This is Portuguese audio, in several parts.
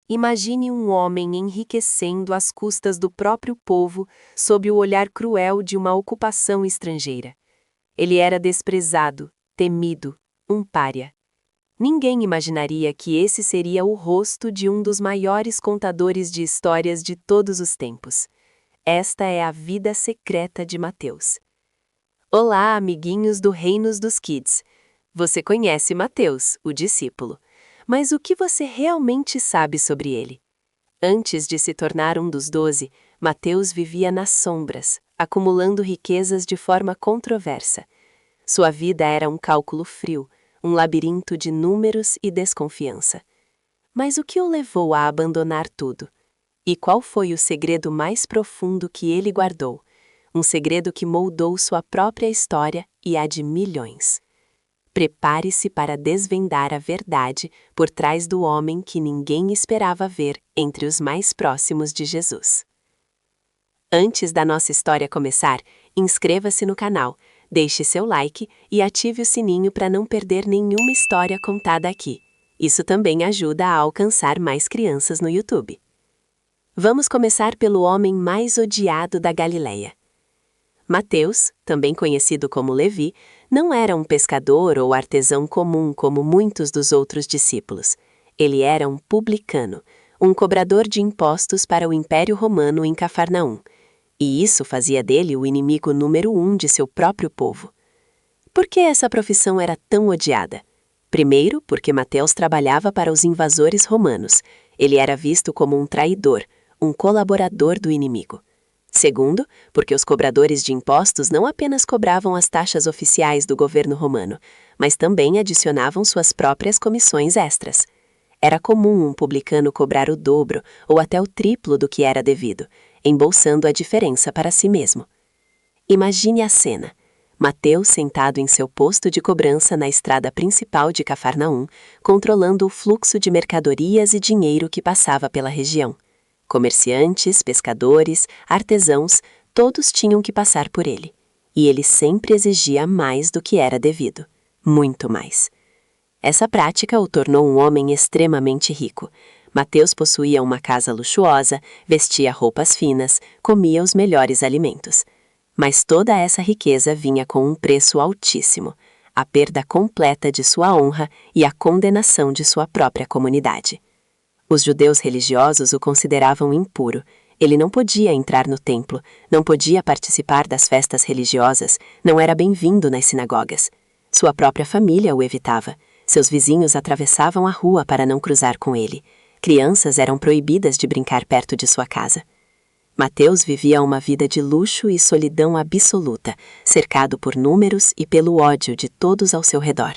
Imagine um homem enriquecendo às custas do próprio povo sob o olhar cruel de uma ocupação estrangeira. Ele era desprezado, temido, um pária. Ninguém imaginaria que esse seria o rosto de um dos maiores contadores de histórias de todos os tempos. Esta é a vida secreta de Mateus. Olá, amiguinhos do Reinos dos Kids. Você conhece Mateus, o discípulo. Mas o que você realmente sabe sobre ele? Antes de se tornar um dos 12, Mateus vivia nas sombras, acumulando riquezas de forma controversa. Sua vida era um cálculo frio, um labirinto de números e desconfiança. Mas o que o levou a abandonar tudo? E qual foi o segredo mais profundo que ele guardou? Um segredo que moldou sua própria história e a de milhões. Prepare-se para desvendar a verdade por trás do homem que ninguém esperava ver entre os mais próximos de Jesus. Antes da nossa história começar, inscreva-se no canal, deixe seu like e ative o sininho para não perder nenhuma história contada aqui. Isso também ajuda a alcançar mais crianças no YouTube. Vamos começar pelo homem mais odiado da Galileia. Mateus, também conhecido como Levi, não era um pescador ou artesão comum como muitos dos outros discípulos. Ele era um publicano, um cobrador de impostos para o Império Romano em Cafarnaum. E isso fazia dele o inimigo número 1 de seu próprio povo. Por que essa profissão era tão odiada? Primeiro, porque Mateus trabalhava para os invasores romanos. Ele era visto como um traidor, um colaborador do inimigo. Segundo, porque os cobradores de impostos não apenas cobravam as taxas oficiais do governo romano, mas também adicionavam suas próprias comissões extras. Era comum um publicano cobrar o dobro ou até o triplo do que era devido, embolsando a diferença para si mesmo. Imagine a cena. Mateus sentado em seu posto de cobrança na estrada principal de Cafarnaum, controlando o fluxo de mercadorias e dinheiro que passava pela região. Comerciantes, pescadores, artesãos, todos tinham que passar por ele. E ele sempre exigia mais do que era devido. Muito mais. Essa prática o tornou um homem extremamente rico. Mateus possuía uma casa luxuosa, vestia roupas finas, comia os melhores alimentos. Mas toda essa riqueza vinha com um preço altíssimo, a perda completa de sua honra e a condenação de sua própria comunidade. Os judeus religiosos o consideravam impuro. Ele não podia entrar no templo, não podia participar das festas religiosas, não era bem-vindo nas sinagogas. Sua própria família o evitava. Seus vizinhos atravessavam a rua para não cruzar com ele. Crianças eram proibidas de brincar perto de sua casa. Mateus vivia uma vida de luxo e solidão absoluta, cercado por números e pelo ódio de todos ao seu redor.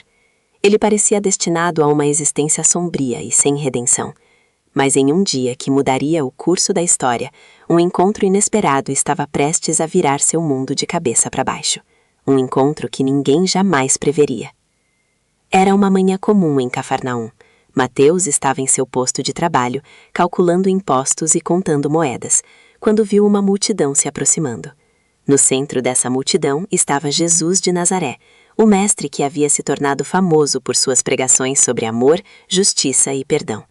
Ele parecia destinado a uma existência sombria e sem redenção. Mas em um dia que mudaria o curso da história, um encontro inesperado estava prestes a virar seu mundo de cabeça para baixo. Um encontro que ninguém jamais preveria. Era uma manhã comum em Cafarnaum. Mateus estava em seu posto de trabalho, calculando impostos e contando moedas, quando viu uma multidão se aproximando. No centro dessa multidão estava Jesus de Nazaré, o mestre que havia se tornado famoso por suas pregações sobre amor, justiça e perdão.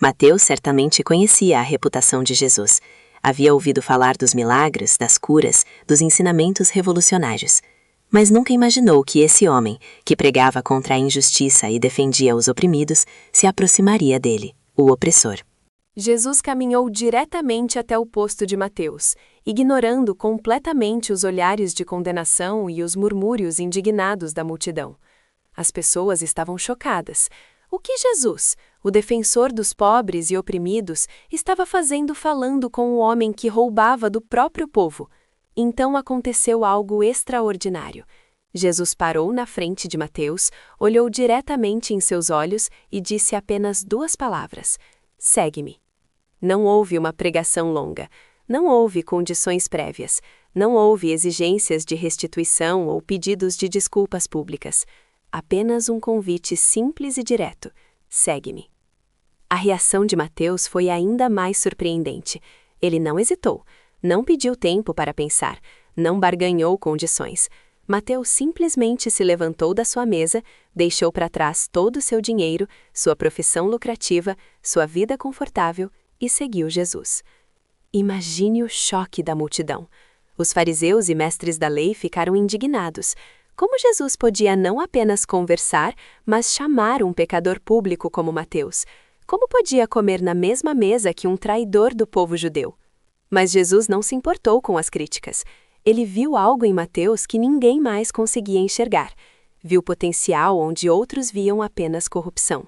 Mateus certamente conhecia a reputação de Jesus. Havia ouvido falar dos milagres, das curas, dos ensinamentos revolucionários. Mas nunca imaginou que esse homem, que pregava contra a injustiça e defendia os oprimidos, se aproximaria dele, o opressor. Jesus caminhou diretamente até o posto de Mateus, ignorando completamente os olhares de condenação e os murmúrios indignados da multidão. As pessoas estavam chocadas. O que Jesus, o defensor dos pobres e oprimidos, estava fazendo falando com o homem que roubava do próprio povo? Então aconteceu algo extraordinário. Jesus parou na frente de Mateus, olhou diretamente em seus olhos e disse apenas 2 palavras: "Segue-me." Não houve uma pregação longa, não houve condições prévias, não houve exigências de restituição ou pedidos de desculpas públicas. Apenas um convite simples e direto: "Segue-me." A reação de Mateus foi ainda mais surpreendente. Ele não hesitou, não pediu tempo para pensar, não barganhou condições. Mateus simplesmente se levantou da sua mesa, deixou para trás todo o seu dinheiro, sua profissão lucrativa, sua vida confortável e seguiu Jesus. Imagine o choque da multidão. Os fariseus e mestres da lei ficaram indignados. Como Jesus podia não apenas conversar, mas chamar um pecador público como Mateus? Como podia comer na mesma mesa que um traidor do povo judeu? Mas Jesus não se importou com as críticas. Ele viu algo em Mateus que ninguém mais conseguia enxergar. Viu potencial onde outros viam apenas corrupção.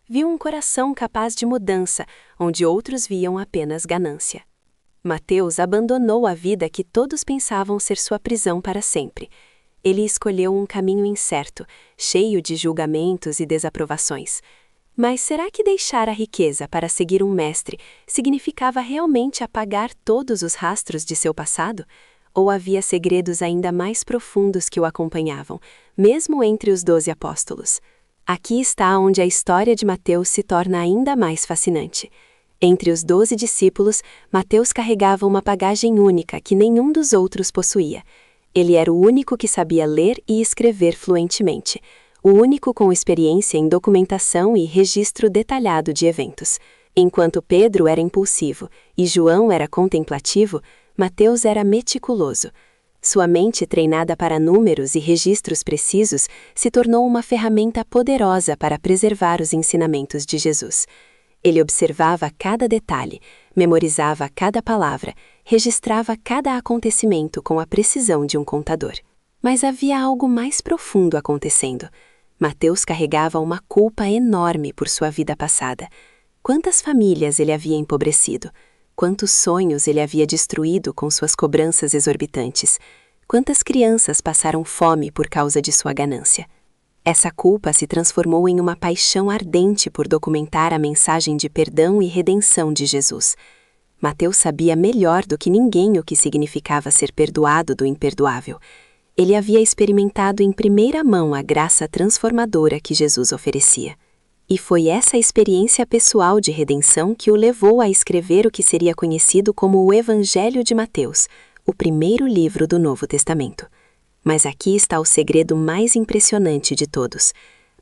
Viu um coração capaz de mudança, onde outros viam apenas ganância. Mateus abandonou a vida que todos pensavam ser sua prisão para sempre. Ele escolheu um caminho incerto, cheio de julgamentos e desaprovações. Mas será que deixar a riqueza para seguir um mestre significava realmente apagar todos os rastros de seu passado? Ou havia segredos ainda mais profundos que o acompanhavam, mesmo entre os 12 apóstolos? Aqui está onde a história de Mateus se torna ainda mais fascinante. Entre os 12 discípulos, Mateus carregava uma bagagem única que nenhum dos outros possuía. Ele era o único que sabia ler e escrever fluentemente, o único com experiência em documentação e registro detalhado de eventos. Enquanto Pedro era impulsivo e João era contemplativo, Mateus era meticuloso. Sua mente treinada para números e registros precisos se tornou uma ferramenta poderosa para preservar os ensinamentos de Jesus. Ele observava cada detalhe, memorizava cada palavra, registrava cada acontecimento com a precisão de um contador. Mas havia algo mais profundo acontecendo. Mateus carregava uma culpa enorme por sua vida passada. Quantas famílias ele havia empobrecido? Quantos sonhos ele havia destruído com suas cobranças exorbitantes? Quantas crianças passaram fome por causa de sua ganância? Essa culpa se transformou em uma paixão ardente por documentar a mensagem de perdão e redenção de Jesus. Mateus sabia melhor do que ninguém o que significava ser perdoado do imperdoável. Ele havia experimentado em primeira mão a graça transformadora que Jesus oferecia. E foi essa experiência pessoal de redenção que o levou a escrever o que seria conhecido como o Evangelho de Mateus, o primeiro livro do Novo Testamento. Mas aqui está o segredo mais impressionante de todos.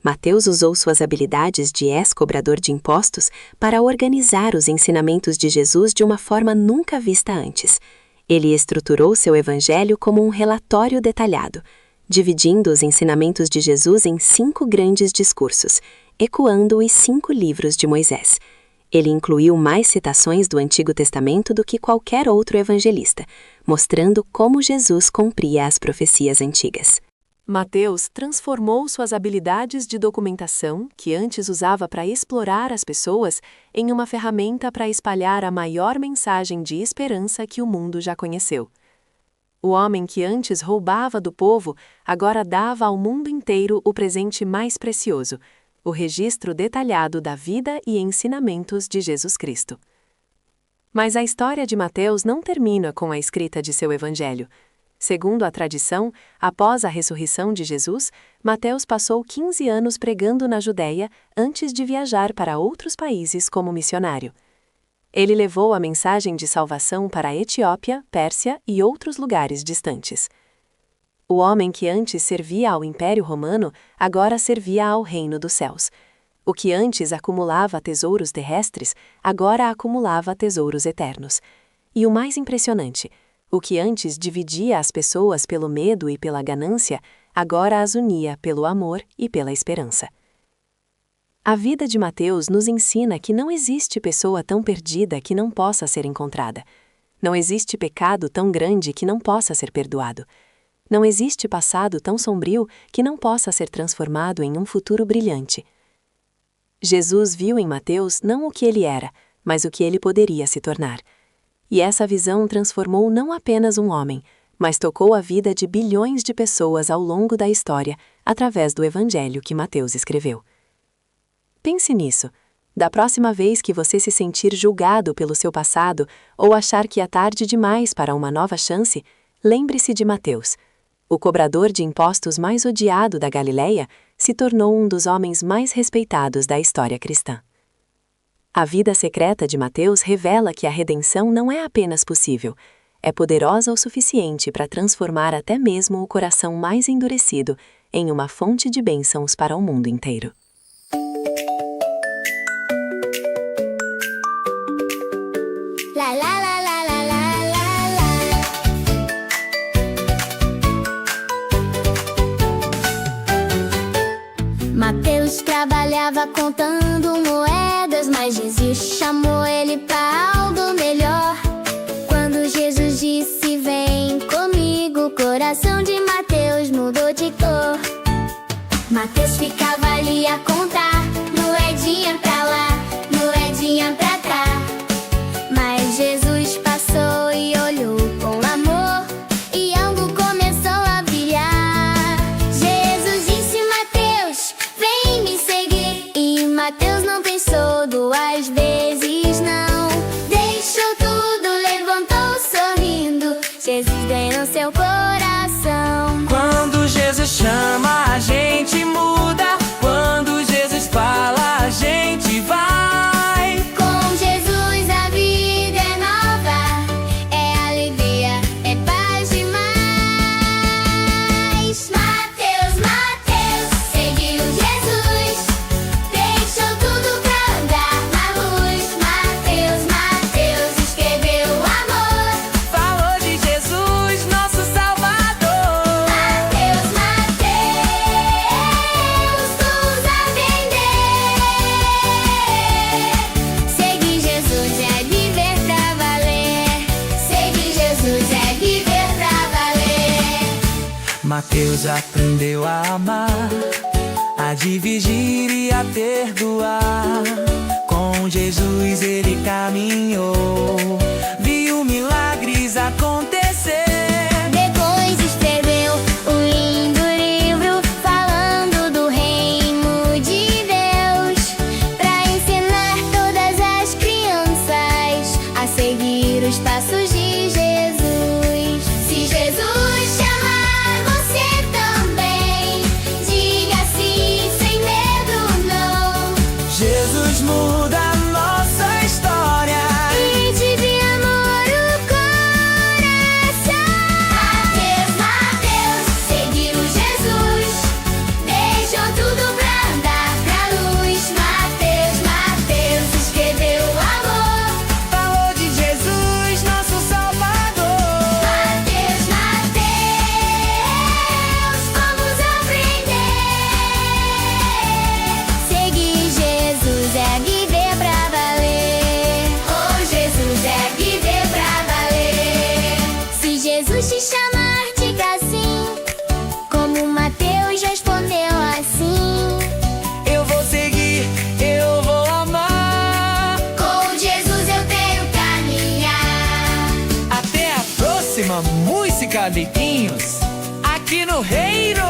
Mateus usou suas habilidades de ex-cobrador de impostos para organizar os ensinamentos de Jesus de uma forma nunca vista antes. Ele estruturou seu evangelho como um relatório detalhado, dividindo os ensinamentos de Jesus em 5 grandes discursos, ecoando os 5 livros de Moisés. Ele incluiu mais citações do Antigo Testamento do que qualquer outro evangelista, mostrando como Jesus cumpria as profecias antigas. Mateus transformou suas habilidades de documentação, que antes usava para explorar as pessoas, em uma ferramenta para espalhar a maior mensagem de esperança que o mundo já conheceu. O homem que antes roubava do povo, agora dava ao mundo inteiro o presente mais precioso, o registro detalhado da vida e ensinamentos de Jesus Cristo. Mas a história de Mateus não termina com a escrita de seu evangelho. Segundo a tradição, após a ressurreição de Jesus, Mateus passou 15 anos pregando na Judéia antes de viajar para outros países como missionário. Ele levou a mensagem de salvação para a Etiópia, Pérsia e outros lugares distantes. O homem que antes servia ao Império Romano, agora servia ao Reino dos Céus. O que antes acumulava tesouros terrestres, agora acumulava tesouros eternos. E o mais impressionante, o que antes dividia as pessoas pelo medo e pela ganância, agora as unia pelo amor e pela esperança. A vida de Mateus nos ensina que não existe pessoa tão perdida que não possa ser encontrada. Não existe pecado tão grande que não possa ser perdoado. Não existe passado tão sombrio que não possa ser transformado em um futuro brilhante. Jesus viu em Mateus não o que ele era, mas o que ele poderia se tornar. E essa visão transformou não apenas um homem, mas tocou a vida de bilhões de pessoas ao longo da história, através do evangelho que Mateus escreveu. Pense nisso. Da próxima vez que você se sentir julgado pelo seu passado ou achar que é tarde demais para uma nova chance, lembre-se de Mateus. O cobrador de impostos mais odiado da Galileia se tornou um dos homens mais respeitados da história cristã. A vida secreta de Mateus revela que a redenção não é apenas possível, é poderosa o suficiente para transformar até mesmo o coração mais endurecido em uma fonte de bênçãos para o mundo inteiro. La la la la la la la la. Mateus trabalhava contando moedas, mas Jesus chamou ele para algo melhor. Quando Jesus disse: "Vem comigo", o coração de Mateus mudou de cor. Mateus ficava ali a contar moedinha pra lá, moedinha pra cá. Mas Jesus passou e olhou com amor, e algo começou a brilhar. Jesus disse: "Mateus, vem me seguir." E Mateus não pensou duas vezes, não. Deixou tudo, levantou sorrindo. Jesus ganhou seu coração. Quando Jesus chama, a gente muda. Quando Jesus fala, a gente vai. Com Jesus a vida é nova, é alegria, é paz demais. Mateus, Mateus, seguiu Jesus, deixou tudo pra andar na luz. Mateus, Mateus, escreveu o amor. Falou de Jesus, nosso Salvador. Mateus, Mateus, vamos aprender. Seguir Jesus é viver pra valer. Seguir Jesus é viver pra valer. Mateus aprendeu a amar, a dividir e a perdoar. Com Jesus ele caminhou, viu milagres acontecer. Depois escreveu um lindo livro falando do reino de Deus, pra ensinar todas as crianças a seguir os passos de Jesus. Se Jesus chamar você também, diga sim sem medo, não. Jesus muda a nossa história. E de amor o coração. Mateus, Mateus, seguiu Jesus, deixou tudo pra andar pra luz. Mateus, Mateus, escreveu o amor. Falou de Jesus, nosso Salvador. Mateus, Mateus, vamos aprender. Seguir Jesus é viver pra valer. Oh, Jesus é viver pra valer. Se Jesus te chamar, diga sim, como Mateus respondeu assim. Eu vou seguir, eu vou amar. Com Jesus eu tenho caminhar. Até a próxima música, amiguinhos, aqui no Reino.